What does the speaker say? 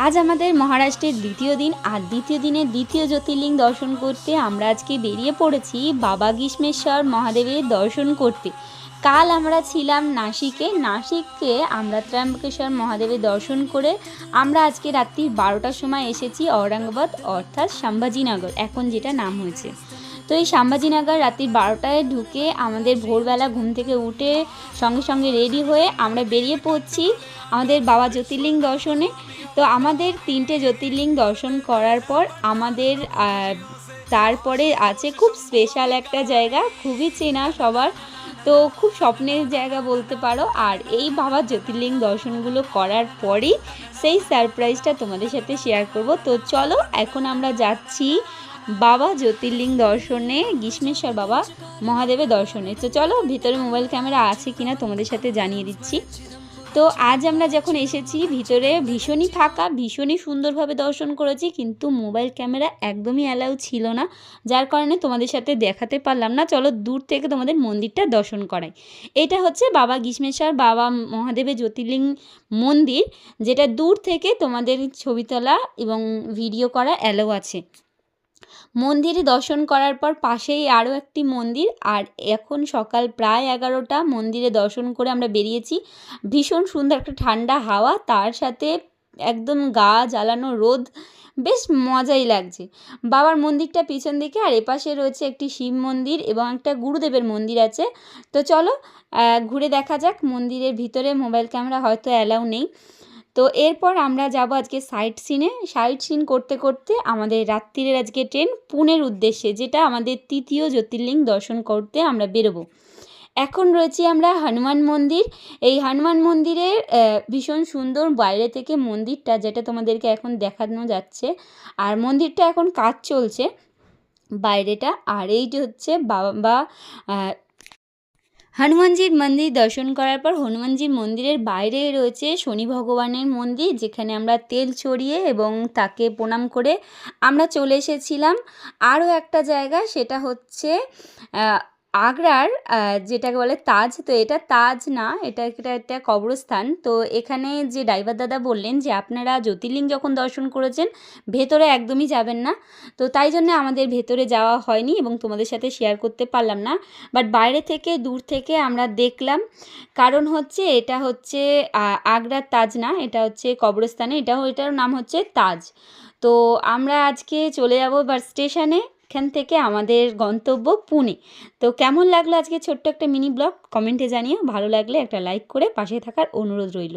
আজ আমাদের মহারাষ্ট্রের দ্বিতীয় দিন, আর দ্বিতীয় দিনের দ্বিতীয় জ্যোতির্লিঙ্গ দর্শন করতে আমরা আজকে বেরিয়ে পড়েছি বাবা গ্রীষ্মেশ্বর মহাদেবের দর্শন করতে। কাল আমরা ছিলাম নাসিকে আমরা ত্র্যম্বকেশ্বর মহাদেবের দর্শন করে আমরা আজকে রাত্রি 12টার সময় এসেছি ঔরঙ্গাবাদ, অর্থাৎ সম্ভাজিনগর এখন যেটা নাম হয়েছে। তো এই সম্ভাজিনগর রাত্রি 12টায় ঢুকে আমাদের ভোরবেলা ঘুম থেকে উঠে সঙ্গে সঙ্গে রেডি হয়ে আমরা বেরিয়ে পড়ছি আমাদের বাবা জ্যোতির্লিঙ্গ দর্শনে। তো আমাদের 3টে জ্যোতির্লিঙ্গ দর্শন করার পর আমাদের তারপরে আছে খুব স্পেশাল একটা জায়গা, খুবই চেনা সবার, তো খুব স্বপ্নের জায়গা বলতে পারো। আর এই বাবা জ্যোতির্লিঙ্গ দর্শনগুলো করার পরেই সেই সারপ্রাইজটা তোমাদের সাথে শেয়ার করব। তো চলো এখন আমরা যাচ্ছি বাবা জ্যোতির্লিঙ্গ দর্শনে, গ্রীষ্মেশ্বর বাবা মহাদেবের দর্শনে। তো চলো, ভিতরে মোবাইল ক্যামেরা আছে কিনা তোমাদের সাথে জানিয়ে দিচ্ছি। তো আজ আমরা যখন এসেছি ভিতরে ভীষণই ফাঁকা, ভীষণই সুন্দরভাবে দর্শন করেছি, কিন্তু মোবাইল ক্যামেরা একদমই অ্যালাউ ছিল না, যার কারণে তোমাদের সাথে দেখাতে পারলাম না। চলো দূর থেকে তোমাদের মন্দিরটা দর্শন করাই। এটা হচ্ছে বাবা গ্রীষ্মেশ্বর বাবা মহাদেবের জ্যোতির্লিঙ্গ মন্দির, যেটা দূর থেকে তোমাদের ছবি তোলা এবং ভিডিও করা অ্যালাউ আছে। মন্দিরে দর্শন করার পর পাশেই আরও একটি মন্দির, আর এখন সকাল প্রায় 11টা। মন্দিরে দর্শন করে আমরা বেরিয়েছি, ভীষণ সুন্দর একটা ঠান্ডা হাওয়া, তার সাথে একদম গা জ্বালানো রোদ, বেশ মজাই লাগছে। বাবার মন্দিরটা পিছন দিকে, আর এপাশে রয়েছে একটি শিব মন্দির এবং একটা গুরুদেবের মন্দির আছে। তো চলো ঘুরে দেখা যাক। মন্দিরের ভিতরে মোবাইল ক্যামেরা হয়তো অ্যালাউ নেই। তো এরপর আমরা যাব আজকে সাইট সিন করতে করতে আমাদের রাত্রিরের আজকে ট্রেন পুনের উদ্দেশ্যে, যেটা আমাদের তৃতীয় জ্যোতির্লিঙ্গ দর্শন করতে আমরা বেরোবো। এখন রয়েছি আমরা হনুমান মন্দির। এই হনুমান মন্দিরের ভীষণ সুন্দর বাইরে থেকে মন্দিরটা, যেটা তোমাদেরকে এখন দেখানো যাচ্ছে, আর মন্দিরটা এখন কাজ চলছে বাইরেটা। আর এইটি হচ্ছে বাবা হনুমানজির মন্দির দর্শন করার পর হনুমানজির মন্দিরের বাইরে রয়েছে শনি ভগবানের মন্দির, যেখানে আমরা তেল ছড়িয়ে এবং তাকে প্রণাম করে আমরা চলে এসেছিলাম আরও একটা জায়গা, সেটা হচ্ছে আগ্রার যেটাকে বলে তাজ। তো এটা তাজ না, এটা একটা কবরস্থান। তো এখানে যে ড্রাইভার দাদা বললেন যে আপনারা জ্যোতির্লিঙ্গ যখন দর্শন করেছেন ভেতরে একদমই যাবেন না, তো তাই জন্য আমাদের ভেতরে যাওয়া হয়নি এবং তোমাদের সাথে শেয়ার করতে পারলাম না। বাট বাইরে থেকে দূর থেকে আমরা দেখলাম, কারণ হচ্ছে এটা হচ্ছে আগ্রার তাজ না, এটা হচ্ছে কবরস্থানে, এটার নাম হচ্ছে তাজ। তো আমরা আজকে চলে যাব এবার স্টেশনে, এখান থেকে আমাদের গন্তব্য পুনে। তো কেমন লাগলো আজকে ছোট্ট একটা মিনি ব্লগ কমেন্টে জানিও, ভালো লাগলে একটা লাইক করে পাশে থাকার অনুরোধ রইল।